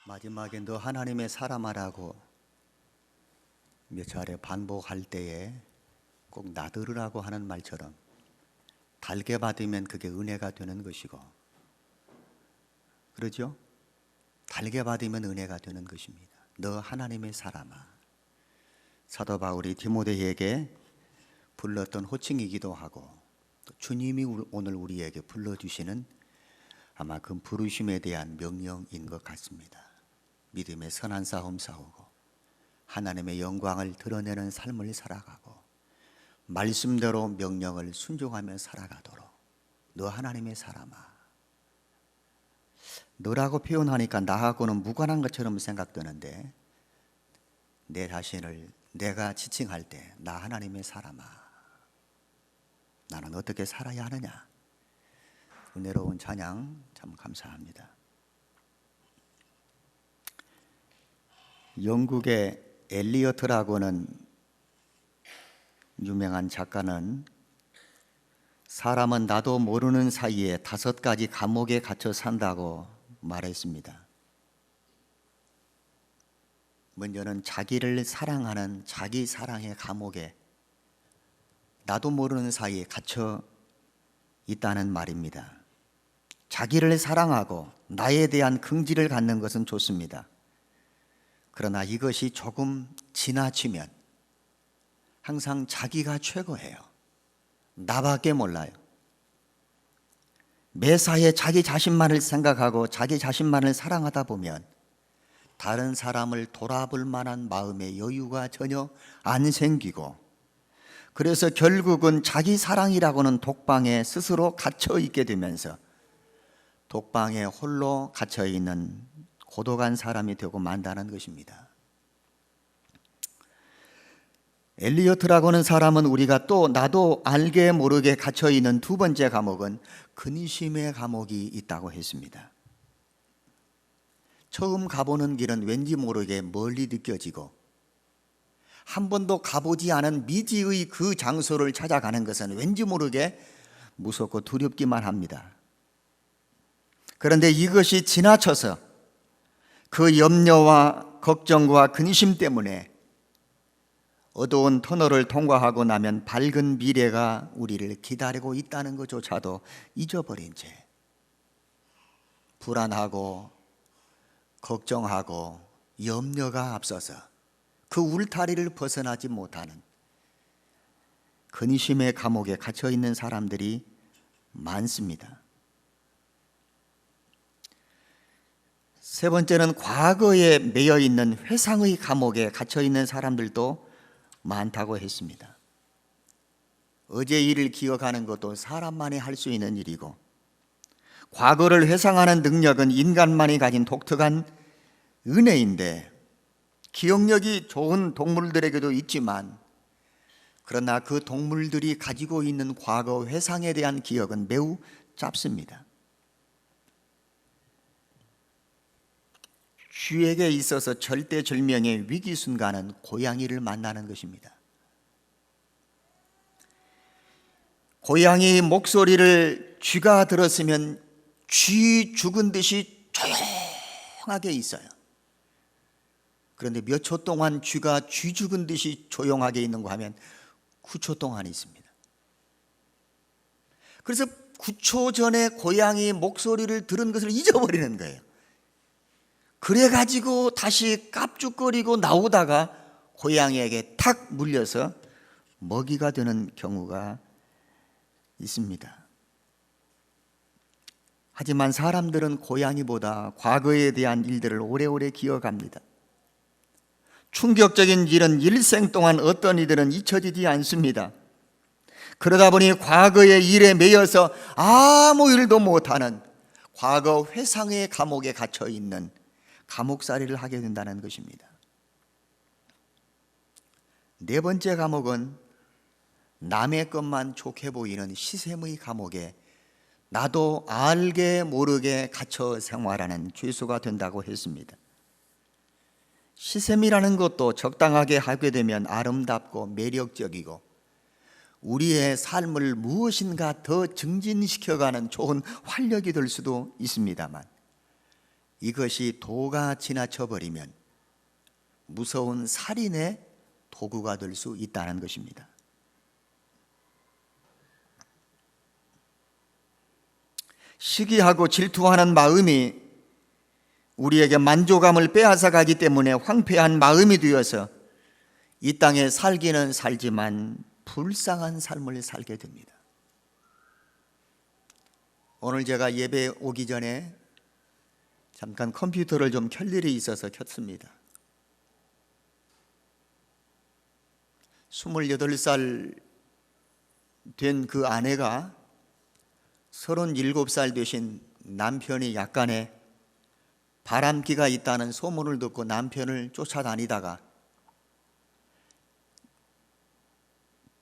마지막에 너 하나님의 사람아라고 몇 차례 반복할 때에 꼭 나들으라고 하는 말처럼 달게 받으면 그게 은혜가 되는 것이고, 그러죠? 달게 받으면 은혜가 되는 것입니다. 너 하나님의 사람아. 사도 바울이 디모데에게 불렀던 호칭이기도 하고, 또 주님이 오늘 우리에게 불러주시는 아마 그 부르심에 대한 명령인 것 같습니다. 믿음의 선한 싸움 싸우고 하나님의 영광을 드러내는 삶을 살아가고 말씀대로 명령을 순종하며 살아가도록. 너 하나님의 사람아. 너라고 표현하니까 나하고는 무관한 것처럼 생각되는데, 내 자신을 내가 지칭할 때 나 하나님의 사람아, 나는 어떻게 살아야 하느냐. 은혜로운 찬양 참 감사합니다. 영국의 엘리어트라고는 유명한 작가는 사람은 나도 모르는 사이에 5가지 감옥에 갇혀 산다고 말했습니다. 먼저는 자기를 사랑하는 자기 사랑의 감옥에 나도 모르는 사이에 갇혀 있다는 말입니다. 자기를 사랑하고 나에 대한 긍지를 갖는 것은 좋습니다. 그러나 이것이 조금 지나치면 항상 자기가 최고예요. 나밖에 몰라요. 매사에 자기 자신만을 생각하고 자기 자신만을 사랑하다 보면 다른 사람을 돌아볼 만한 마음의 여유가 전혀 안 생기고, 그래서 결국은 자기 사랑이라고는 독방에 스스로 갇혀 있게 되면서 독방에 홀로 갇혀 있는 고독한 사람이 되고 만다는 것입니다. 엘리어트라고는 사람은 우리가 또 나도 알게 모르게 갇혀 있는 두 번째 감옥은 근심의 감옥이 있다고 했습니다. 처음 가보는 길은 왠지 모르게 멀리 느껴지고, 한 번도 가보지 않은 미지의 그 장소를 찾아가는 것은 왠지 모르게 무섭고 두렵기만 합니다. 그런데 이것이 지나쳐서 그 염려와 걱정과 근심 때문에 어두운 터널을 통과하고 나면 밝은 미래가 우리를 기다리고 있다는 것조차도 잊어버린 채 불안하고 걱정하고 염려가 앞서서 그 울타리를 벗어나지 못하는 근심의 감옥에 갇혀 있는 사람들이 많습니다. 세 번째는 과거에 매여 있는 회상의 감옥에 갇혀 있는 사람들도 많다고 했습니다. 어제 일을 기억하는 것도 사람만이 할 수 있는 일이고, 과거를 회상하는 능력은 인간만이 가진 독특한 은혜인데, 기억력이 좋은 동물들에게도 있지만, 그러나 그 동물들이 가지고 있는 과거 회상에 대한 기억은 매우 짧습니다. 쥐에게 있어서 절대절명의 위기 순간은 고양이를 만나는 것입니다. 고양이 목소리를 쥐가 들었으면 쥐 죽은 듯이 조용하게 있어요. 그런데 몇 초 동안 쥐가 쥐 죽은 듯이 조용하게 있는가 하면 9초 동안 있습니다. 그래서 9초 전에 고양이 목소리를 들은 것을 잊어버리는 거예요. 그래가지고 다시 깝죽거리고 나오다가 고양이에게 탁 물려서 먹이가 되는 경우가 있습니다. 하지만 사람들은 고양이보다 과거에 대한 일들을 오래오래 기억합니다. 충격적인 일은 일생 동안 어떤 이들은 잊혀지지 않습니다. 그러다 보니 과거의 일에 매여서 아무 일도 못하는 과거 회상의 감옥에 갇혀 있는 감옥살이를 하게 된다는 것입니다. 네 번째 감옥은 남의 것만 좋게 보이는 시샘의 감옥에 나도 알게 모르게 갇혀 생활하는 죄수가 된다고 했습니다. 시샘이라는 것도 적당하게 하게 되면 아름답고 매력적이고 우리의 삶을 무엇인가 더 증진시켜가는 좋은 활력이 될 수도 있습니다만, 이것이 도가 지나쳐 버리면 무서운 살인의 도구가 될 수 있다는 것입니다. 시기하고 질투하는 마음이 우리에게 만족감을 빼앗아 가기 때문에 황폐한 마음이 되어서 이 땅에 살기는 살지만 불쌍한 삶을 살게 됩니다. 오늘 제가 예배 오기 전에 잠깐 컴퓨터를 좀 켤 일이 있어서 켰습니다. 28살 된 그 아내가 37살 되신 남편이 약간의 바람기가 있다는 소문을 듣고 남편을 쫓아다니다가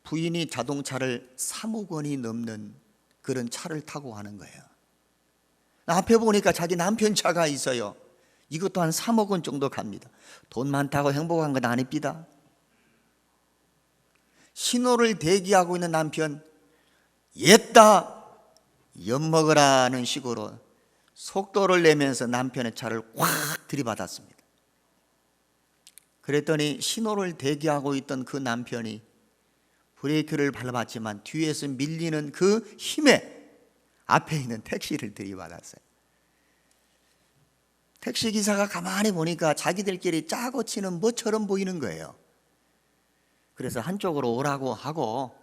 부인이 자동차를 3억 원이 넘는 그런 차를 타고 가는 거예요. 앞에 보니까 자기 남편 차가 있어요. 이것도 한 3억 원 정도 갑니다. 돈 많다고 행복한 건 아닙니다. 신호를 대기하고 있는 남편, 옛다 엿먹으라는 식으로 속도를 내면서 남편의 차를 확 들이받았습니다. 그랬더니 신호를 대기하고 있던 그 남편이 브레이크를 밟았지만 뒤에서 밀리는 그 힘에 앞에 있는 택시를 들이받았어요. 택시기사가 가만히 보니까 자기들끼리 짜고 치는 뭐처럼 보이는 거예요. 그래서 한쪽으로 오라고 하고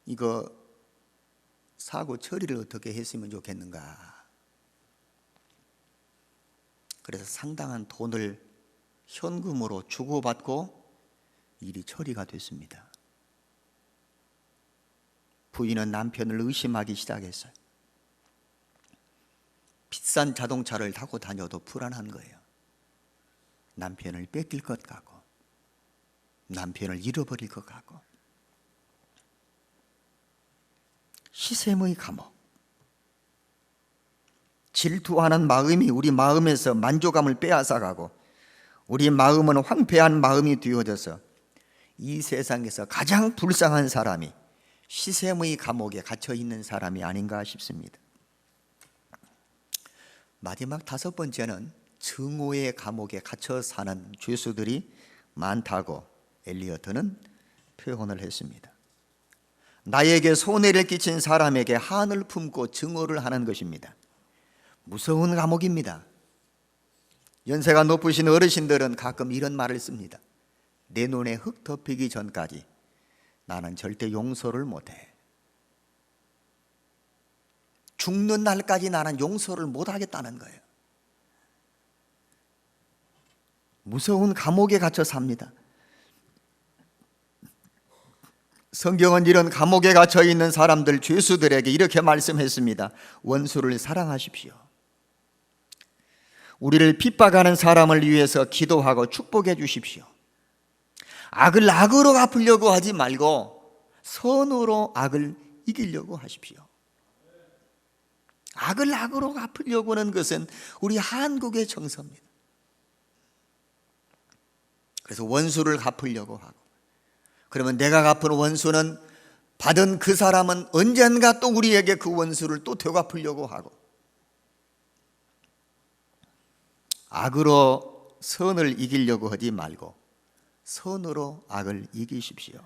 이거 사고 처리를 어떻게 했으면 좋겠는가. 그래서 상당한 돈을 현금으로 주고받고 일이 처리가 됐습니다. 부인은 남편을 의심하기 시작했어요. 비싼 자동차를 타고 다녀도 불안한 거예요. 남편을 뺏길 것 같고 남편을 잃어버릴 것 같고. 시샘의 감옥, 질투하는 마음이 우리 마음에서 만족감을 빼앗아가고 우리 마음은 황폐한 마음이 되어져서 이 세상에서 가장 불쌍한 사람이 시샘의 감옥에 갇혀 있는 사람이 아닌가 싶습니다. 마지막 5번째는 증오의 감옥에 갇혀 사는 죄수들이 많다고 엘리어트는 표현을 했습니다. 나에게 손해를 끼친 사람에게 한을 품고 증오를 하는 것입니다. 무서운 감옥입니다. 연세가 높으신 어르신들은 가끔 이런 말을 씁니다. 내 눈에 흙 덮이기 전까지 나는 절대 용서를 못해. 죽는 날까지 나는 용서를 못하겠다는 거예요. 무서운 감옥에 갇혀 삽니다. 성경은 이런 감옥에 갇혀 있는 사람들, 죄수들에게 이렇게 말씀했습니다. 원수를 사랑하십시오. 우리를 핍박하는 사람을 위해서 기도하고 축복해 주십시오. 악을 악으로 갚으려고 하지 말고 선으로 악을 이기려고 하십시오. 악을 악으로 갚으려고 하는 것은 우리 한국의 정서입니다. 그래서 원수를 갚으려고 하고, 그러면 내가 갚은 원수는 받은 그 사람은 언젠가 또 우리에게 그 원수를 또 되갚으려고 하고, 악으로 선을 이기려고 하지 말고 선으로 악을 이기십시오.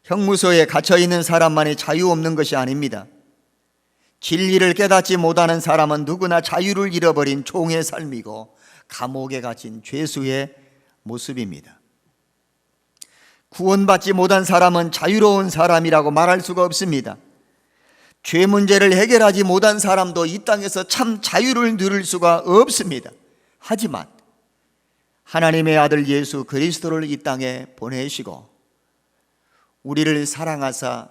형무소에 갇혀있는 사람만이 자유 없는 것이 아닙니다. 진리를 깨닫지 못하는 사람은 누구나 자유를 잃어버린 종의 삶이고 감옥에 갇힌 죄수의 모습입니다. 구원받지 못한 사람은 자유로운 사람이라고 말할 수가 없습니다. 죄 문제를 해결하지 못한 사람도 이 땅에서 참 자유를 누릴 수가 없습니다. 하지만 하나님의 아들 예수 그리스도를 이 땅에 보내시고 우리를 사랑하사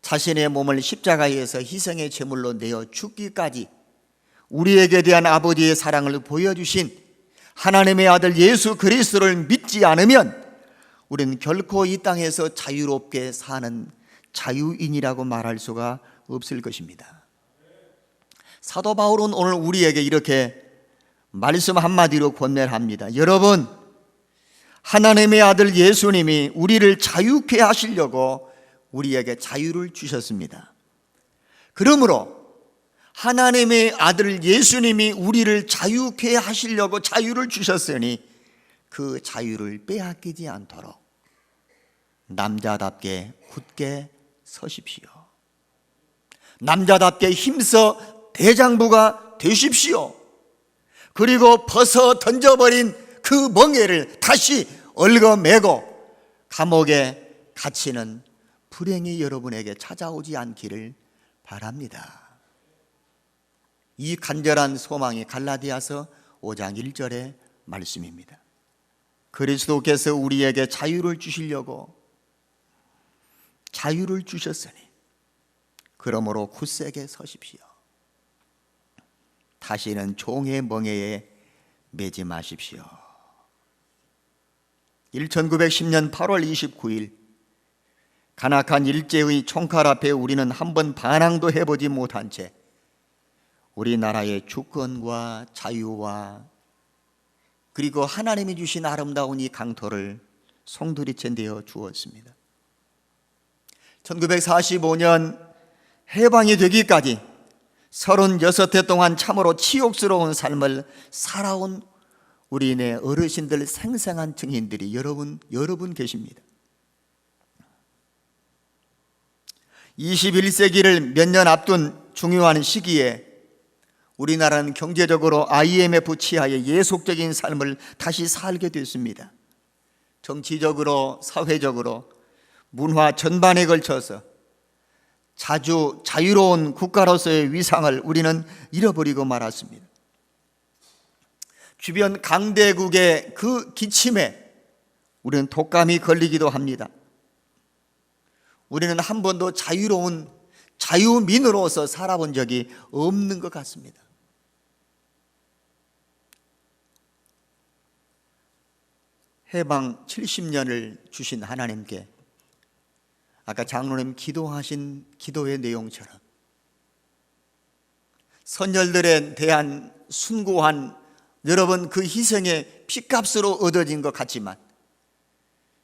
자신의 몸을 십자가에서 희생의 제물로 내어 죽기까지 우리에게 대한 아버지의 사랑을 보여주신 하나님의 아들 예수 그리스도를 믿지 않으면 우리는 결코 이 땅에서 자유롭게 사는 자유인이라고 말할 수가 없을 것입니다. 사도 바울은 오늘 우리에게 이렇게 말씀 한마디로 권면을 합니다. 여러분, 하나님의 아들 예수님이 우리를 자유케 하시려고 우리에게 자유를 주셨습니다. 그러므로 하나님의 아들 예수님이 우리를 자유케 하시려고 자유를 주셨으니 그 자유를 빼앗기지 않도록 남자답게 굳게 서십시오. 남자답게 힘써 대장부가 되십시오. 그리고 벗어 던져버린 그 멍에를 다시 얽어매고 감옥에 갇히는 불행이 여러분에게 찾아오지 않기를 바랍니다. 이 간절한 소망이 갈라디아서 5장 1절의 말씀입니다. 그리스도께서 우리에게 자유를 주시려고 자유를 주셨으니 그러므로 굳세게 서십시오. 다시는 종의 멍에에 매지 마십시오. 1910년 8월 29일 간악한 일제의 총칼 앞에 우리는 한번 반항도 해보지 못한 채 우리나라의 주권과 자유와 그리고 하나님이 주신 아름다운 이 강토를 송두리째 내어 주었습니다. 1945년 해방이 되기까지 36해 동안 참으로 치욕스러운 삶을 살아온 우리네 어르신들 생생한 증인들이 여러분 계십니다. 21세기를 몇 년 앞둔 중요한 시기에 우리나라는 경제적으로 IMF 치하의 예속적인 삶을 다시 살게 됐습니다. 정치적으로, 사회적으로, 문화 전반에 걸쳐서 자유로운 국가로서의 위상을 우리는 잃어버리고 말았습니다. 주변 강대국의 그 기침에 우리는 독감이 걸리기도 합니다. 우리는 한 번도 자유로운 자유민으로서 살아본 적이 없는 것 같습니다. 해방 70년을 주신 하나님께 아까 장로님 기도하신 기도의 내용처럼 선열들에 대한 숭고한 여러분 그 희생의 핏값으로 얻어진 것 같지만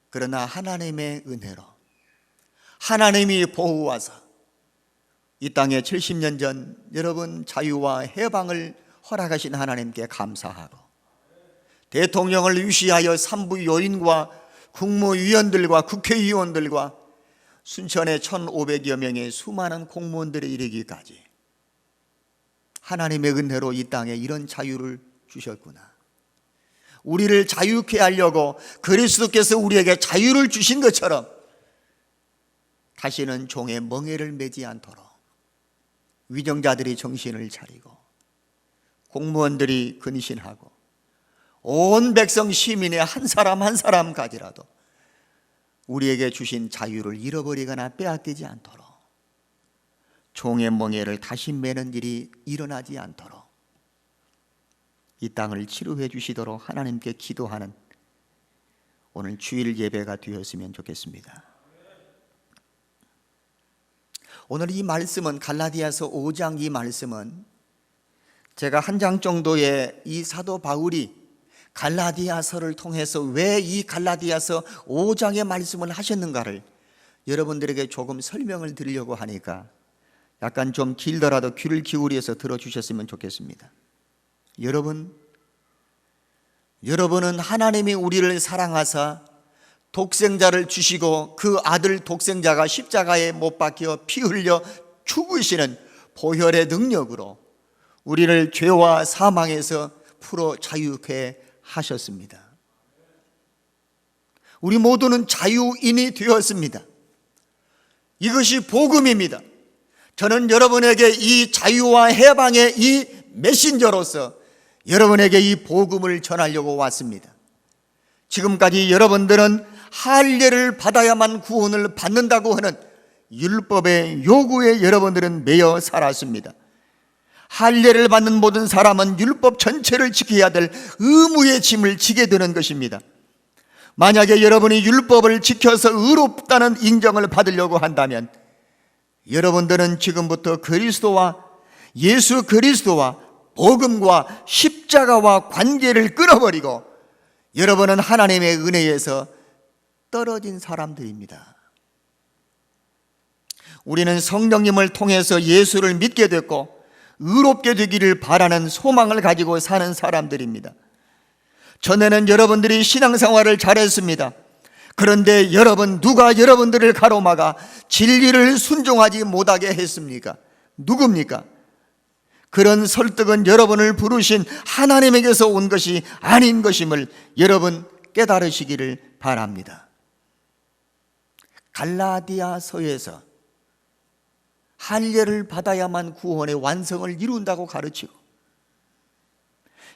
그러나 하나님의 은혜로 하나님이 보호하사 이 땅에 70년 전 여러분 자유와 해방을 허락하신 하나님께 감사하고 대통령을 위시하여 산부 요인과 국무위원들과 국회의원들과 순천의 1,500여 명의 수많은 공무원들에 이르기까지 하나님의 은혜로 이 땅에 이런 자유를 주셨구나. 우리를 자유케 하려고 그리스도께서 우리에게 자유를 주신 것처럼 다시는 종의 멍에를 매지 않도록 위정자들이 정신을 차리고 공무원들이 근신하고 온 백성 시민의 한 사람 한 사람까지라도 우리에게 주신 자유를 잃어버리거나 빼앗기지 않도록 종의 멍에를 다시 매는 일이 일어나지 않도록 이 땅을 치료해 주시도록 하나님께 기도하는 오늘 주일 예배가 되었으면 좋겠습니다. 오늘 이 말씀은 갈라디아서 5장 이 말씀은 제가 한 장 정도의 이 사도 바울이 갈라디아서를 통해서 왜 이 갈라디아서 5장의 말씀을 하셨는가를 여러분들에게 조금 설명을 드리려고 하니까 약간 좀 길더라도 귀를 기울여서 들어주셨으면 좋겠습니다. 여러분은 하나님이 우리를 사랑하사 독생자를 주시고 그 아들 독생자가 십자가에 못 박혀 피 흘려 죽으시는 보혈의 능력으로 우리를 죄와 사망에서 풀어 자유케 하셨습니다. 우리 모두는 자유인이 되었습니다. 이것이 복음입니다. 저는 여러분에게 이 자유와 해방의 이 메신저로서 여러분에게 이 복음을 전하려고 왔습니다. 지금까지 여러분들은 할례를 받아야만 구원을 받는다고 하는 율법의 요구에 여러분들은 매여 살았습니다. 할례를 받는 모든 사람은 율법 전체를 지켜야 될 의무의 짐을 지게 되는 것입니다. 만약에 여러분이 율법을 지켜서 의롭다는 인정을 받으려고 한다면 여러분들은 지금부터 그리스도와 예수 그리스도와 복음과 십자가와 관계를 끊어버리고 여러분은 하나님의 은혜에서 떨어진 사람들입니다. 우리는 성령님을 통해서 예수를 믿게 됐고 의롭게 되기를 바라는 소망을 가지고 사는 사람들입니다. 전에는 여러분들이 신앙생활을 잘했습니다. 그런데 여러분, 누가 여러분들을 가로막아 진리를 순종하지 못하게 했습니까? 누굽니까? 그런 설득은 여러분을 부르신 하나님에게서 온 것이 아닌 것임을 여러분 깨달으시기를 바랍니다. 갈라디아서에서 할례를 받아야만 구원의 완성을 이룬다고 가르치고,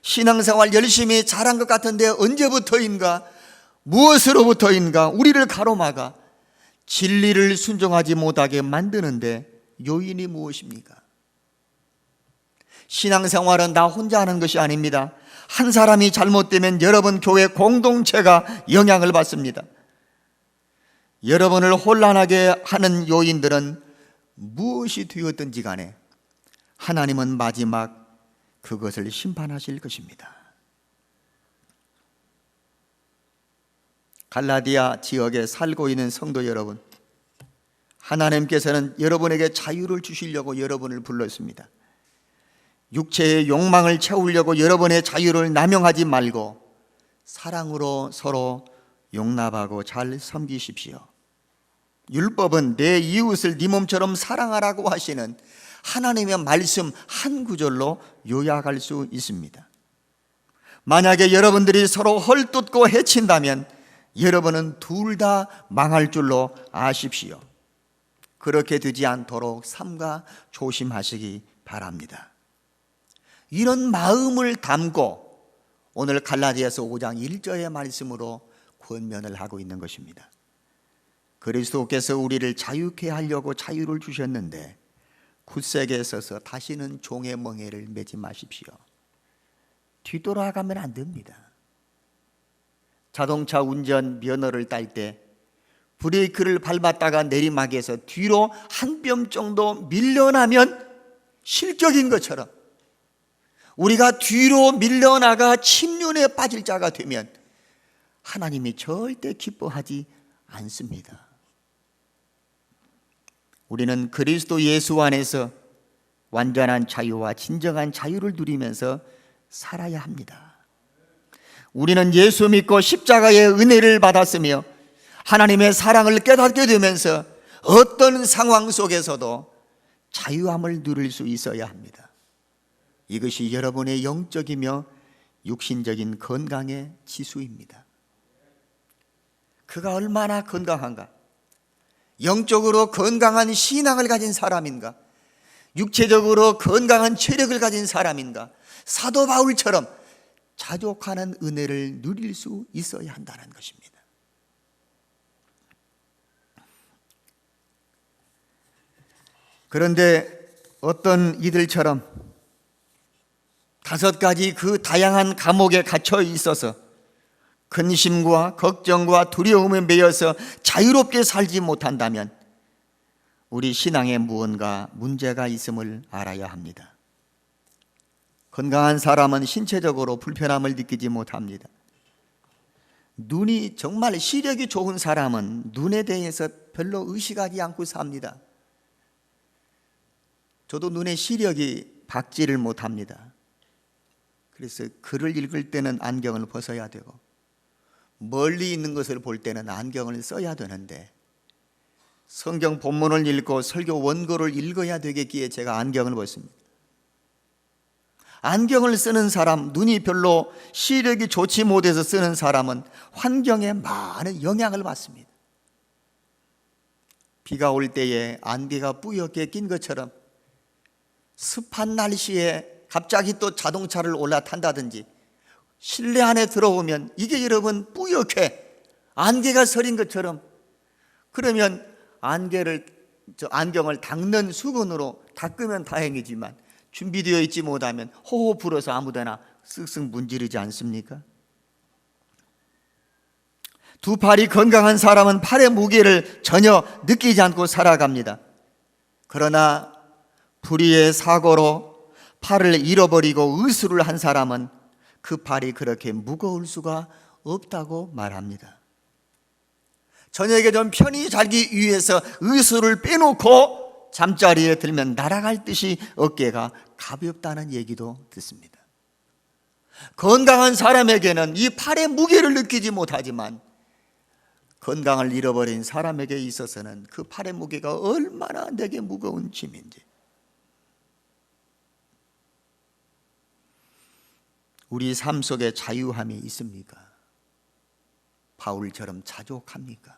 신앙생활 열심히 잘한 것 같은데 언제부터인가, 무엇으로부터인가 우리를 가로막아 진리를 순종하지 못하게 만드는데 요인이 무엇입니까? 신앙생활은 나 혼자 하는 것이 아닙니다. 한 사람이 잘못되면 여러분 교회 공동체가 영향을 받습니다. 여러분을 혼란하게 하는 요인들은 무엇이 되었든지 간에 하나님은 마지막 그것을 심판하실 것입니다. 갈라디아 지역에 살고 있는 성도 여러분, 하나님께서는 여러분에게 자유를 주시려고 여러분을 불렀습니다. 육체의 욕망을 채우려고 여러분의 자유를 남용하지 말고 사랑으로 서로 용납하고 잘 섬기십시오. 율법은 내 이웃을 네 몸처럼 사랑하라고 하시는 하나님의 말씀 한 구절로 요약할 수 있습니다. 만약에 여러분들이 서로 헐뜯고 해친다면 여러분은 둘 다 망할 줄로 아십시오. 그렇게 되지 않도록 삼가 조심하시기 바랍니다. 이런 마음을 담고 오늘 갈라디아서 5장 1절의 말씀으로 권면을 하고 있는 것입니다. 그리스도께서 우리를 자유케 하려고 자유를 주셨는데 굳세게 서서 다시는 종의 멍에를 매지 마십시오. 뒤돌아가면 안 됩니다. 자동차 운전 면허를 딸 때 브레이크를 밟았다가 내리막에서 뒤로 한 뼘 정도 밀려나면 실격인 것처럼 우리가 뒤로 밀려나가 침륜에 빠질 자가 되면 하나님이 절대 기뻐하지 않습니다. 우리는 그리스도 예수 안에서 완전한 자유와 진정한 자유를 누리면서 살아야 합니다. 우리는 예수 믿고 십자가의 은혜를 받았으며 하나님의 사랑을 깨닫게 되면서 어떤 상황 속에서도 자유함을 누릴 수 있어야 합니다. 이것이 여러분의 영적이며 육신적인 건강의 지수입니다. 그가 얼마나 건강한가? 영적으로 건강한 신앙을 가진 사람인가? 육체적으로 건강한 체력을 가진 사람인가? 사도 바울처럼 자족하는 은혜를 누릴 수 있어야 한다는 것입니다. 그런데 어떤 이들처럼 5가지 그 다양한 감옥에 갇혀 있어서 근심과 걱정과 두려움에 매여서 자유롭게 살지 못한다면 우리 신앙에 무언가 문제가 있음을 알아야 합니다. 건강한 사람은 신체적으로 불편함을 느끼지 못합니다. 눈이 정말 시력이 좋은 사람은 눈에 대해서 별로 의식하지 않고 삽니다. 저도 눈에 시력이 밝지를 못합니다. 그래서 글을 읽을 때는 안경을 벗어야 되고 멀리 있는 것을 볼 때는 안경을 써야 되는데 성경 본문을 읽고 설교 원고를 읽어야 되겠기에 제가 안경을 벗습니다. 안경을 쓰는 사람, 눈이 별로 시력이 좋지 못해서 쓰는 사람은 환경에 많은 영향을 받습니다. 비가 올 때에 안개가 뿌옇게 낀 것처럼 습한 날씨에 갑자기 또 자동차를 올라탄다든지 실내 안에 들어오면 이게 여러분 뿌옇게 안개가 서린 것처럼, 그러면 안경을 닦는 수건으로 닦으면 다행이지만 준비되어 있지 못하면 호호 불어서 아무데나 쓱쓱 문지르지 않습니까? 두 팔이 건강한 사람은 팔의 무게를 전혀 느끼지 않고 살아갑니다. 그러나 불의의 사고로 팔을 잃어버리고 의술을 한 사람은 그 팔이 그렇게 무거울 수가 없다고 말합니다. 저녁에 좀 편히 자기 위해서 의술을 빼놓고 잠자리에 들면 날아갈 듯이 어깨가 가볍다는 얘기도 듣습니다. 건강한 사람에게는 이 팔의 무게를 느끼지 못하지만 건강을 잃어버린 사람에게 있어서는 그 팔의 무게가 얼마나 내게 무거운 짐인지. 우리 삶 속에 자유함이 있습니까? 바울처럼 자족합니까?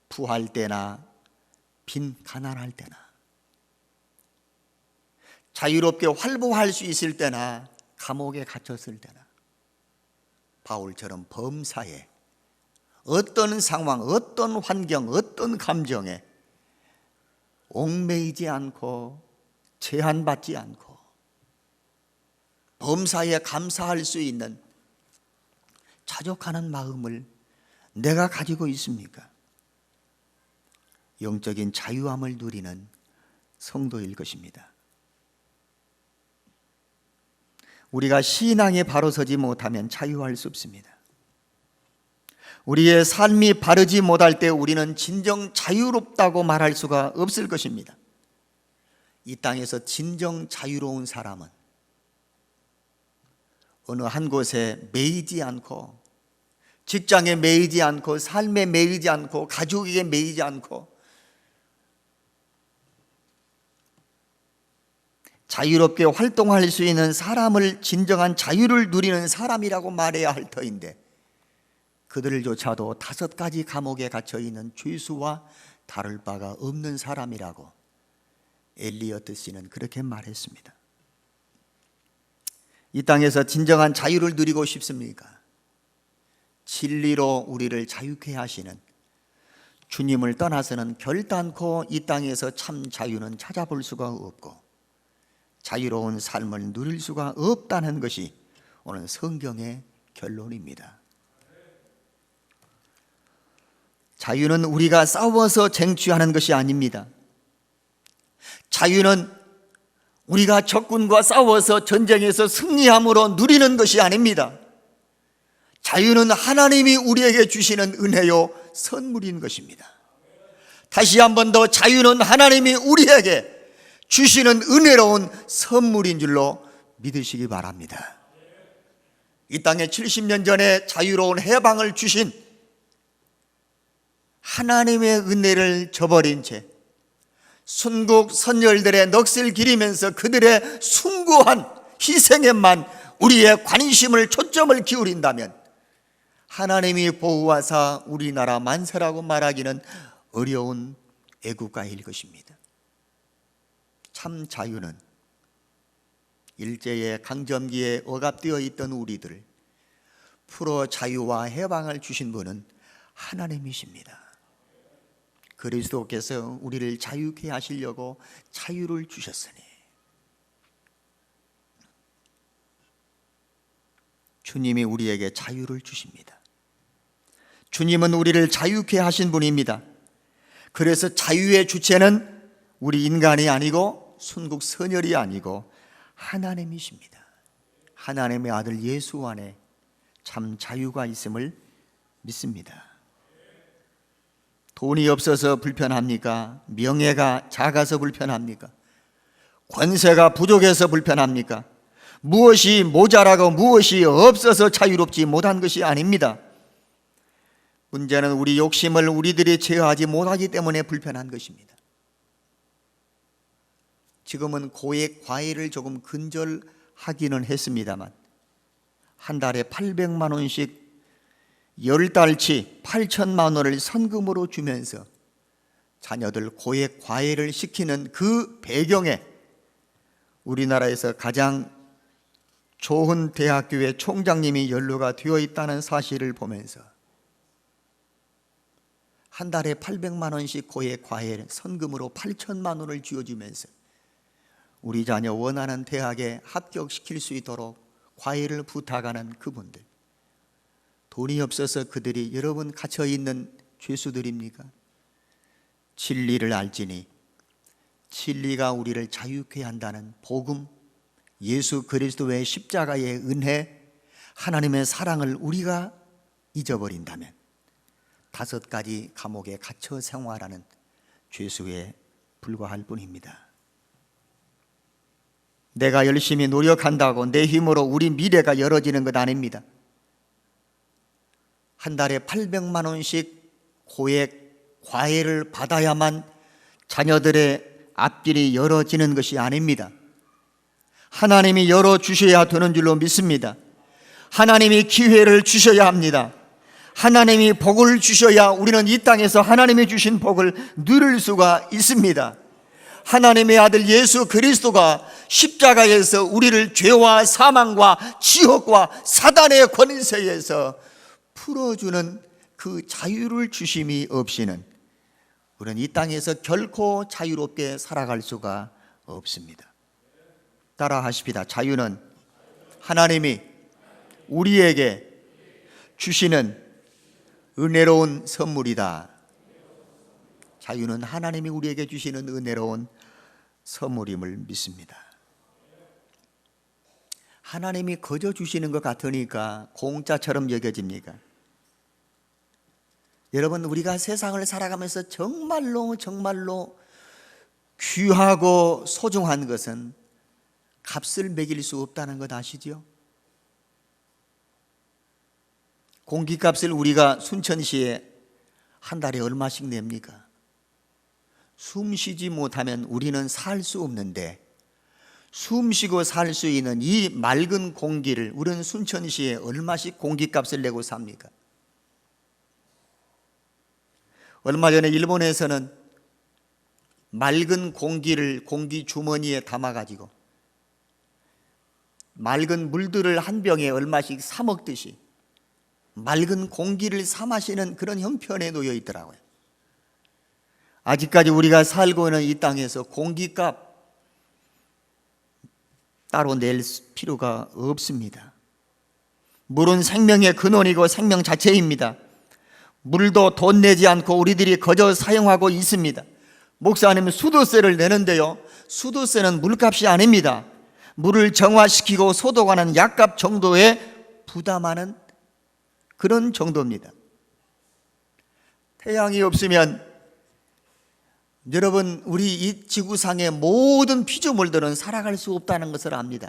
부할 때나 빈 가난할 때나, 자유롭게 활보할 수 있을 때나 감옥에 갇혔을 때나, 바울처럼 범사에 어떤 상황, 어떤 환경, 어떤 감정에 얽매이지 않고 제한받지 않고 범사에 감사할 수 있는 자족하는 마음을 내가 가지고 있습니까? 영적인 자유함을 누리는 성도일 것입니다. 우리가 신앙에 바로 서지 못하면 자유할 수 없습니다. 우리의 삶이 바르지 못할 때 우리는 진정 자유롭다고 말할 수가 없을 것입니다. 이 땅에서 진정 자유로운 사람은 어느 한 곳에 매이지 않고, 직장에 매이지 않고, 삶에 매이지 않고, 가족에게 매이지 않고 자유롭게 활동할 수 있는 사람을 진정한 자유를 누리는 사람이라고 말해야 할 터인데, 그들조차도 5가지 감옥에 갇혀있는 죄수와 다를 바가 없는 사람이라고 엘리어트 씨는 그렇게 말했습니다. 이 땅에서 진정한 자유를 누리고 싶습니까? 진리로 우리를 자유케 하시는 주님을 떠나서는 결단코 이 땅에서 참 자유는 찾아볼 수가 없고 자유로운 삶을 누릴 수가 없다는 것이 오늘 성경의 결론입니다. 자유는 우리가 싸워서 쟁취하는 것이 아닙니다. 자유는 우리가 적군과 싸워서 전쟁에서 승리함으로 누리는 것이 아닙니다. 자유는 하나님이 우리에게 주시는 은혜요 선물인 것입니다. 다시 한 번 더, 자유는 하나님이 우리에게 주시는 은혜로운 선물인 줄로 믿으시기 바랍니다. 이 땅에 70년 전에 자유로운 해방을 주신 하나님의 은혜를 저버린 채 순국 선열들의 넋을 기리면서 그들의 숭고한 희생에만 우리의 관심을, 초점을 기울인다면 하나님이 보호하사 우리나라 만세라고 말하기는 어려운 애국가일 것입니다. 참 자유는 일제의 강점기에 억압되어 있던 우리들을 풀어 자유와 해방을 주신 분은 하나님이십니다. 그리스도께서 우리를 자유케 하시려고 자유를 주셨으니 주님이 우리에게 자유를 주십니다. 주님은 우리를 자유케 하신 분입니다. 그래서 자유의 주체는 우리 인간이 아니고 순국 선열이 아니고 하나님이십니다. 하나님의 아들 예수 안에 참 자유가 있음을 믿습니다. 돈이 없어서 불편합니까? 명예가 작아서 불편합니까? 권세가 부족해서 불편합니까? 무엇이 모자라고 무엇이 없어서 자유롭지 못한 것이 아닙니다. 문제는 우리 욕심을 우리들이 제어하지 못하기 때문에 불편한 것입니다. 지금은 고액 과외를 조금 근절하기는 했습니다만 한 달에 800만 원씩 10달치 8천만 원을 선금으로 주면서 자녀들 고액 과외를 시키는 그 배경에 우리나라에서 가장 좋은 대학교의 총장님이 연루가 되어 있다는 사실을 보면서 한 달에 800만 원씩 고액 과외 선금으로 8천만 원을 쥐어주면서 우리 자녀 원하는 대학에 합격시킬 수 있도록 과외를 부탁하는 그분들, 돈이 없어서 그들이 여러분 갇혀있는 죄수들입니까? 진리를 알지니 진리가 우리를 자유케 한다는 복음, 예수 그리스도의 십자가의 은혜, 하나님의 사랑을 우리가 잊어버린다면 5가지 감옥에 갇혀 생활하는 죄수의 불과할 뿐입니다. 내가 열심히 노력한다고 내 힘으로 우리 미래가 열어지는 것 아닙니다. 한 달에 800만 원씩 고액 과외를 받아야만 자녀들의 앞길이 열어지는 것이 아닙니다. 하나님이 열어주셔야 되는 줄로 믿습니다. 하나님이 기회를 주셔야 합니다. 하나님이 복을 주셔야 우리는 이 땅에서 하나님이 주신 복을 누릴 수가 있습니다. 하나님의 아들 예수 그리스도가 십자가에서 우리를 죄와 사망과 지옥과 사단의 권세에서 풀어주는 그 자유를 주심이 없이는 우리는 이 땅에서 결코 자유롭게 살아갈 수가 없습니다. 따라 하십시다. 자유는 하나님이 우리에게 주시는 은혜로운 선물이다. 자유는 하나님이 우리에게 주시는 은혜로운 선물임을 믿습니다. 하나님이 거저 주시는 것 같으니까 공짜처럼 여겨집니까? 여러분, 우리가 세상을 살아가면서 정말로 귀하고 소중한 것은 값을 매길 수 없다는 것 아시죠? 공기값을 우리가 순천시에 한 달에 얼마씩 냅니까? 숨 쉬지 못하면 우리는 살 수 없는데 숨 쉬고 살 수 있는 이 맑은 공기를 우리는 순천시에 얼마씩 공기값을 내고 삽니까? 얼마 전에 일본에서는 맑은 공기를 공기 주머니에 담아가지고 맑은 물들을 한 병에 얼마씩 사 먹듯이 맑은 공기를 사 마시는 그런 형편에 놓여 있더라고요. 아직까지 우리가 살고 있는 이 땅에서 공기값 따로 낼 필요가 없습니다. 물은 생명의 근원이고 생명 자체입니다. 물도 돈 내지 않고 우리들이 거저 사용하고 있습니다. 목사님은 수도세를 내는데요, 수도세는 물값이 아닙니다. 물을 정화시키고 소독하는 약값 정도에 부담하는 그런 정도입니다. 태양이 없으면 여러분, 우리 이 지구상의 모든 피조물들은 살아갈 수 없다는 것을 압니다.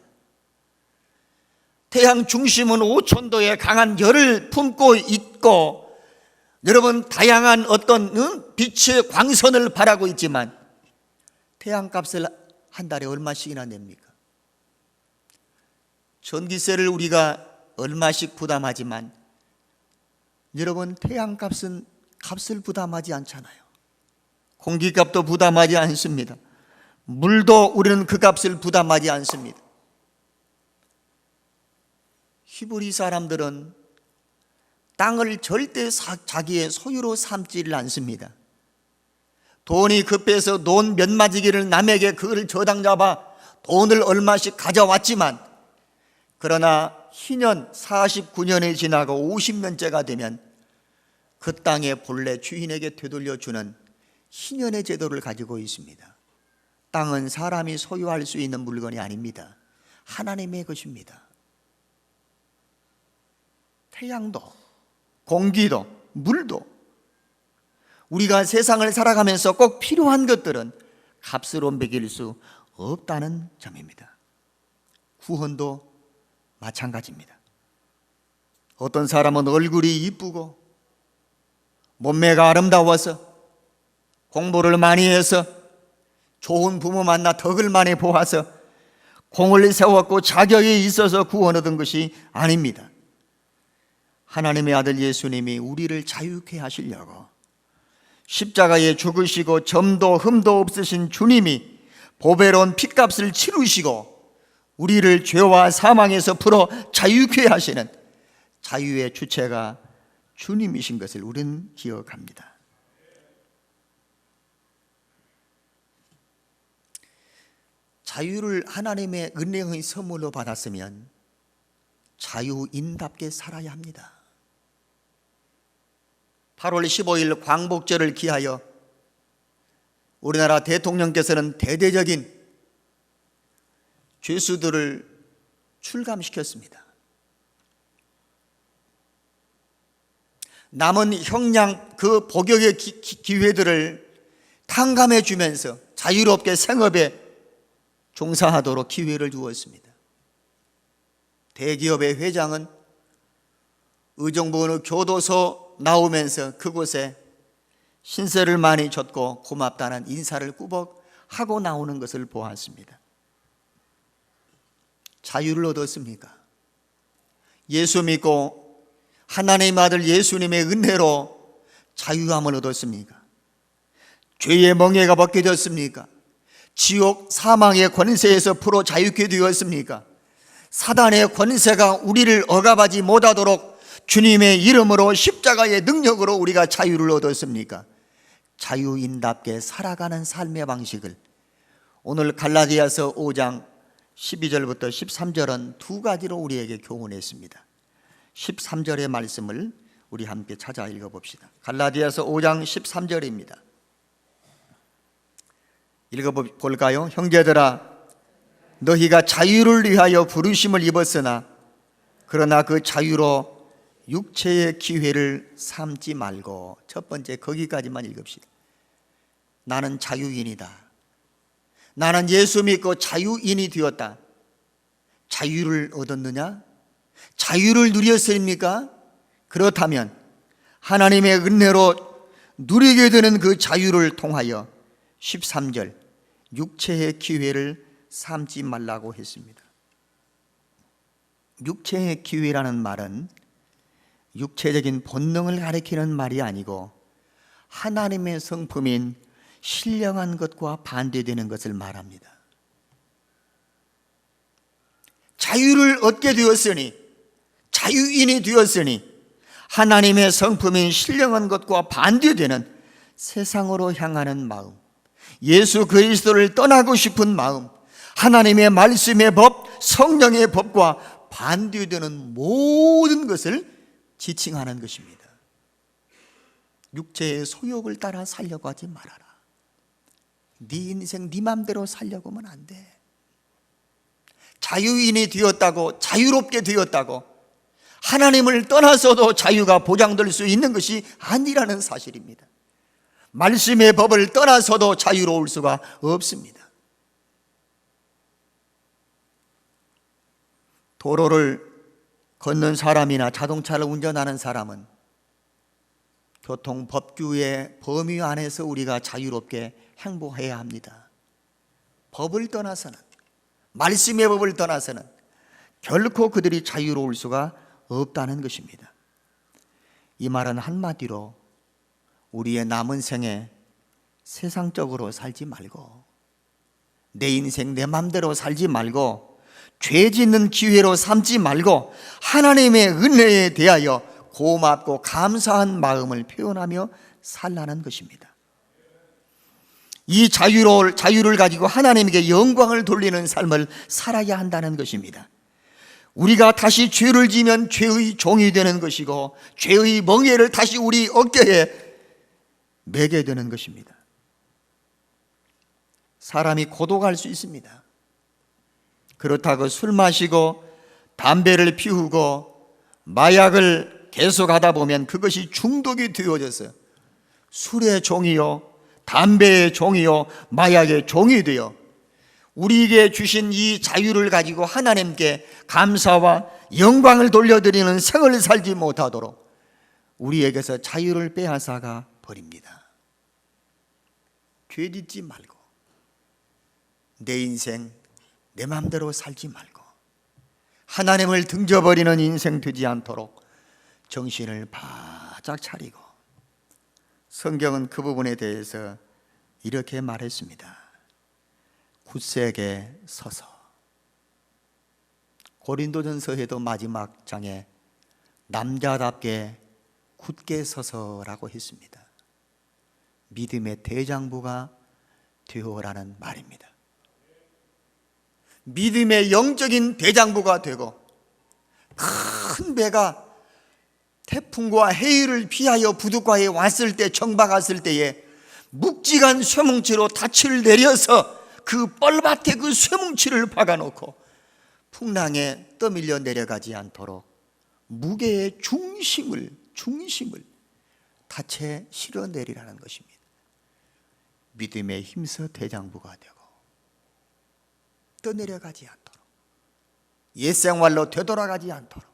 태양 중심은 5,000도의 강한 열을 품고 있고 여러분, 다양한 어떤 빛의 광선을 바라고 있지만 태양값을 한 달에 얼마씩이나 냅니까? 전기세를 우리가 얼마씩 부담하지만 여러분, 태양값은 값을 부담하지 않잖아요. 공기값도 부담하지 않습니다. 물도 우리는 그 값을 부담하지 않습니다. 히브리 사람들은 땅을 절대 자기의 소유로 삼지를 않습니다. 돈이 급해서 돈 몇 마지기를 남에게 그를 저당 잡아 돈을 얼마씩 가져왔지만 그러나 희년 49년이 지나고 50년째가 되면 그 땅의 본래 주인에게 되돌려주는 희년의 제도를 가지고 있습니다. 땅은 사람이 소유할 수 있는 물건이 아닙니다. 하나님의 것입니다. 태양도, 공기도, 물도 우리가 세상을 살아가면서 꼭 필요한 것들은 값으로 매길 수 없다는 점입니다. 구원도 마찬가지입니다. 어떤 사람은 얼굴이 이쁘고 몸매가 아름다워서 공부를 많이 해서 좋은 부모 만나 덕을 많이 보아서 공을 세웠고 자격이 있어서 구원 얻은 것이 아닙니다. 하나님의 아들 예수님이 우리를 자유케 하시려고 십자가에 죽으시고 점도 흠도 없으신 주님이 보배로운 핏값을 치르시고 우리를 죄와 사망에서 풀어 자유케 하시는 자유의 주체가 주님이신 것을 우리는 기억합니다. 자유를 하나님의 은혜의 선물로 받았으면 자유인답게 살아야 합니다. 8월 15일 광복절을 기하여 우리나라 대통령께서는 대대적인 죄수들을 출감시켰습니다. 남은 형량 그 복역의 기회들을 탕감해 주면서 자유롭게 생업에 종사하도록 기회를 주었습니다. 대기업의 회장은 의정부 어느 교도소 나오면서 그곳에 신세를 많이 졌고 고맙다는 인사를 꾸벅 하고 나오는 것을 보았습니다. 자유를 얻었습니까? 예수 믿고 하나님의 아들 예수님의 은혜로 자유함을 얻었습니까? 죄의 멍에가 벗겨졌습니까? 지옥 사망의 권세에서 풀어 자유케 되었습니까? 사단의 권세가 우리를 억압하지 못하도록 주님의 이름으로 십자가의 능력으로 우리가 자유를 얻었습니까? 자유인답게 살아가는 삶의 방식을 오늘 갈라디아서 5장 12절부터 13절은 두 가지로 우리에게 교훈했습니다. 13절의 말씀을 우리 함께 찾아 읽어봅시다. 갈라디아서 5장 13절입니다. 읽어볼까요? 형제들아, 너희가 자유를 위하여 부르심을 입었으나 그러나 그 자유로 육체의 기회를 삼지 말고. 첫 번째 거기까지만 읽읍시다. 나는 자유인이다. 나는 예수 믿고 자유인이 되었다. 자유를 얻었느냐? 자유를 누렸습니까? 그렇다면 하나님의 은혜로 누리게 되는 그 자유를 통하여 13절 육체의 기회를 삼지 말라고 했습니다. 육체의 기회라는 말은 육체적인 본능을 가리키는 말이 아니고 하나님의 성품인 신령한 것과 반대되는 것을 말합니다. 자유를 얻게 되었으니, 자유인이 되었으니 하나님의 성품인 신령한 것과 반대되는 세상으로 향하는 마음, 예수 그리스도를 떠나고 싶은 마음, 하나님의 말씀의 법, 성령의 법과 반대되는 모든 것을 지칭하는 것입니다. 육체의 소욕을 따라 살려고 하지 말아라. 네 인생 네 맘대로 살려고 하면 안 돼. 자유인이 되었다고, 자유롭게 되었다고 하나님을 떠나서도 자유가 보장될 수 있는 것이 아니라는 사실입니다. 말씀의 법을 떠나서도 자유로울 수가 없습니다. 도로를 걷는 사람이나 자동차를 운전하는 사람은 교통법규의 범위 안에서 우리가 자유롭게 행보해야 합니다. 법을 떠나서는, 말씀의 법을 떠나서는 결코 그들이 자유로울 수가 없다는 것입니다. 이 말은 한마디로 우리의 남은 생에 세상적으로 살지 말고, 내 인생 내 맘대로 살지 말고, 죄 짓는 기회로 삼지 말고 하나님의 은혜에 대하여 고맙고 감사한 마음을 표현하며 살라는 것입니다. 이 자유를 가지고 하나님에게 영광을 돌리는 삶을 살아야 한다는 것입니다. 우리가 다시 죄를 지면 죄의 종이 되는 것이고 죄의 멍에를 다시 우리 어깨에 매게 되는 것입니다. 사람이 고독할 수 있습니다. 그렇다고 술 마시고 담배를 피우고 마약을 계속하다 보면 그것이 중독이 되어져서 술의 종이요, 담배의 종이요, 마약의 종이 되어 우리에게 주신 이 자유를 가지고 하나님께 감사와 영광을 돌려드리는 생을 살지 못하도록 우리에게서 자유를 빼앗아가 버립니다. 죄 짓지 말고 내 인생 내 마음대로 살지 말고 하나님을 등져버리는 인생 되지 않도록 정신을 바짝 차리고, 성경은 그 부분에 대해서 이렇게 말했습니다. 굳세게 서서. 고린도전서에도 마지막 장에 남자답게 굳게 서서라고 했습니다. 믿음의 대장부가 되어라는 말입니다. 믿음의 영적인 대장부가 되고 큰 배가 태풍과 해일을 피하여 부둣가에 왔을 때, 정박 왔을 때에 묵직한 쇠뭉치로 닻을 내려서 그 뻘밭에 그 쇠뭉치를 박아놓고 풍랑에 떠밀려 내려가지 않도록 무게의 중심을 닻에 실어 내리라는 것입니다. 믿음에 힘써 대장부가 되고 떠내려가지 않도록, 옛생활로 되돌아가지 않도록,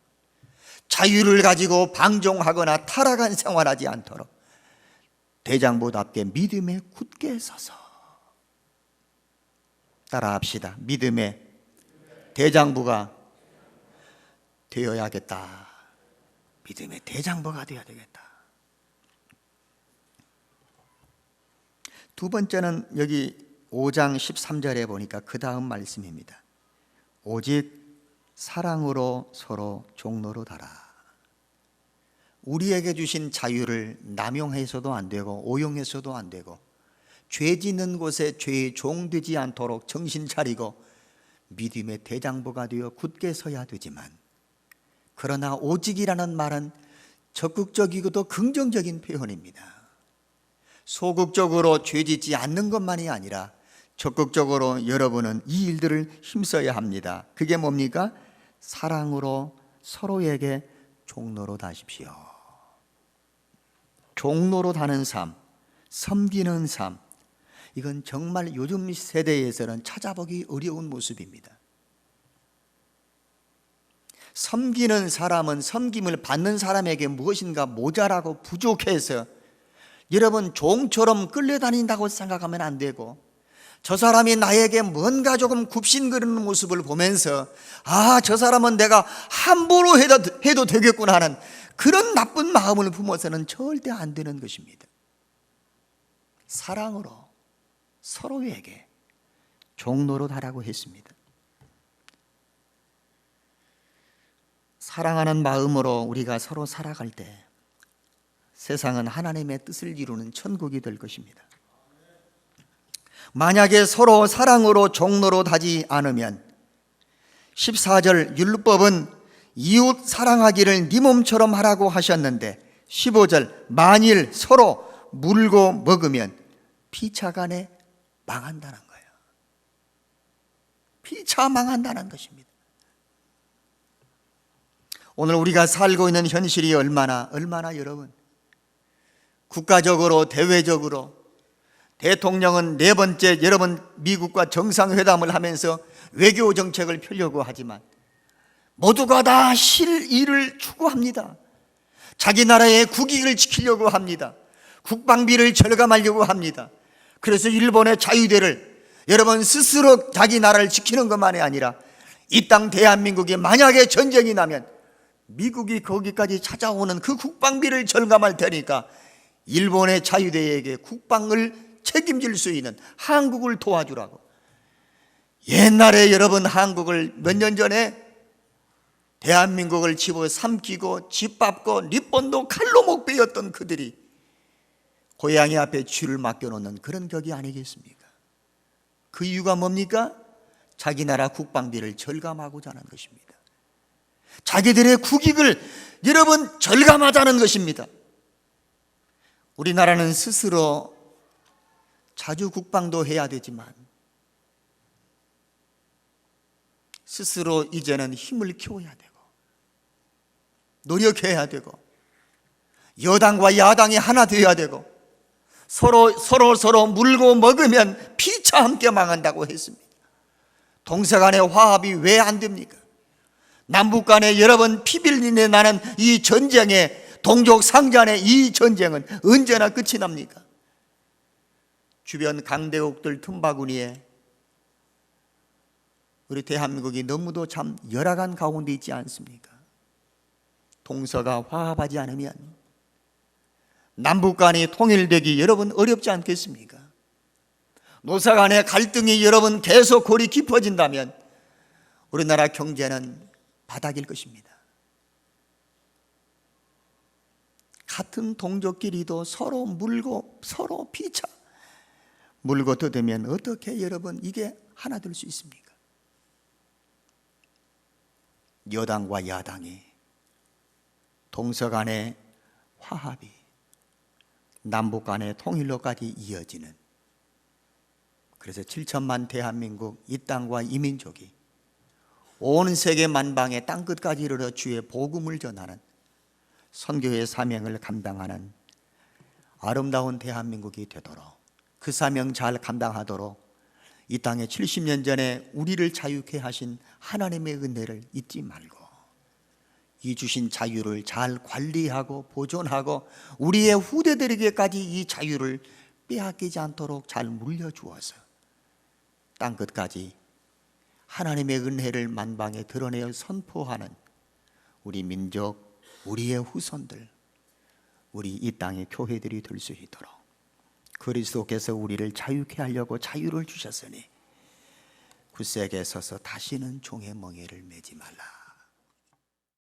자유를 가지고 방종하거나 타락한 생활하지 않도록 대장부답게 믿음에 굳게 서서, 따라합시다. 믿음의 대장부가 되어야겠다. 믿음의 대장부가 되어야 되겠다. 두 번째는 여기 5장 13절에 보니까 그 다음 말씀입니다. 오직 사랑으로 서로 종로로 달아. 우리에게 주신 자유를 남용해서도 안 되고 오용해서도 안 되고, 죄 짓는 곳에 죄의 종 되지 않도록 정신 차리고 믿음의 대장부가 되어 굳게 서야 되지만, 그러나 오직이라는 말은 적극적이고도 긍정적인 표현입니다. 소극적으로 죄 짓지 않는 것만이 아니라 적극적으로 여러분은 이 일들을 힘써야 합니다. 그게 뭡니까? 사랑으로 서로에게 종로로 다십시오. 종로로 다는 삶, 섬기는 삶, 이건 정말 요즘 세대에서는 찾아보기 어려운 모습입니다. 섬기는 사람은 섬김을 받는 사람에게 무엇인가 모자라고 부족해서 여러분 종처럼 끌려다닌다고 생각하면 안 되고, 저 사람이 나에게 뭔가 조금 굽신거리는 모습을 보면서 저 사람은 내가 함부로 해도 되겠구나 하는 그런 나쁜 마음을 품어서는 절대 안 되는 것입니다. 사랑으로 서로에게 종로로 하라고 했습니다. 사랑하는 마음으로 우리가 서로 살아갈 때 세상은 하나님의 뜻을 이루는 천국이 될 것입니다. 만약에 서로 사랑으로 종로로 다지 않으면 14절 율법은 이웃 사랑하기를 네 몸처럼 하라고 하셨는데 15절 만일 서로 물고 먹으면 피차간에 망한다는 거예요. 피차 망한다는 것입니다. 오늘 우리가 살고 있는 현실이 얼마나 여러분, 국가적으로 대외적으로 대통령은 네 번째 여러분 미국과 정상회담을 하면서 외교 정책을 펴려고 하지만 모두가 다 실의를 추구합니다. 자기 나라의 국익을 지키려고 합니다. 국방비를 절감하려고 합니다. 그래서 일본의 자유대를 여러분 스스로 자기 나라를 지키는 것만이 아니라 이 땅 대한민국이 만약에 전쟁이 나면 미국이 거기까지 찾아오는 그 국방비를 절감할 테니까 일본의 자유대에게 국방을 책임질 수 있는 한국을 도와주라고. 옛날에 여러분 한국을 몇 년 전에 대한민국을 집어삼키고 짓밟고 립본도 칼로 못 베었던 그들이 고양이 앞에 쥐를 맡겨놓는 그런 격이 아니겠습니까? 그 이유가 뭡니까? 자기 나라 국방비를 절감하고자 하는 것입니다. 자기들의 국익을 여러분 절감하자는 것입니다. 우리나라는 스스로 자주 국방도 해야 되지만 스스로 이제는 힘을 키워야 되고 노력해야 되고 여당과 야당이 하나 되어야 되고 서로 물고 먹으면 피차 함께 망한다고 했습니다. 동서 간의 화합이 왜 안 됩니까? 남북 간에 여러분 피빌린내 나는 이 전쟁에 동족 상잔의 이 전쟁은 언제나 끝이 납니까? 주변 강대국들 틈바구니에 우리 대한민국이 너무도 참 열악한 가운데 있지 않습니까? 동서가 화합하지 않으면 남북 간이 통일되기 여러분 어렵지 않겠습니까? 노사 간의 갈등이 여러분 계속 골이 깊어진다면 우리나라 경제는 바닥일 것입니다. 같은 동족끼리도 서로 물고 서로 피차 물고 뜯으면 어떻게 여러분 이게 하나 될 수 있습니까? 여당과 야당이 동서 간의 화합이 남북 간의 통일로까지 이어지는, 그래서 7천만 대한민국 이 땅과 이 민족이 온 세계 만방의 땅끝까지 이르러 주의 복음을 전하는 선교의 사명을 감당하는 아름다운 대한민국이 되도록 그 사명 잘 감당하도록 이 땅에 70년 전에 우리를 자유케 하신 하나님의 은혜를 잊지 말고 이 주신 자유를 잘 관리하고 보존하고 우리의 후대들에게까지 이 자유를 빼앗기지 않도록 잘 물려주어서 땅 끝까지 하나님의 은혜를 만방에 드러내어 선포하는 우리 민족, 우리의 후손들, 우리 이 땅의 교회들이 될 수 있도록 그리스도께서 우리를 자유케 하려고 자유를 주셨으니 굳세게 서서 다시는 종의 멍에를 매지 말라.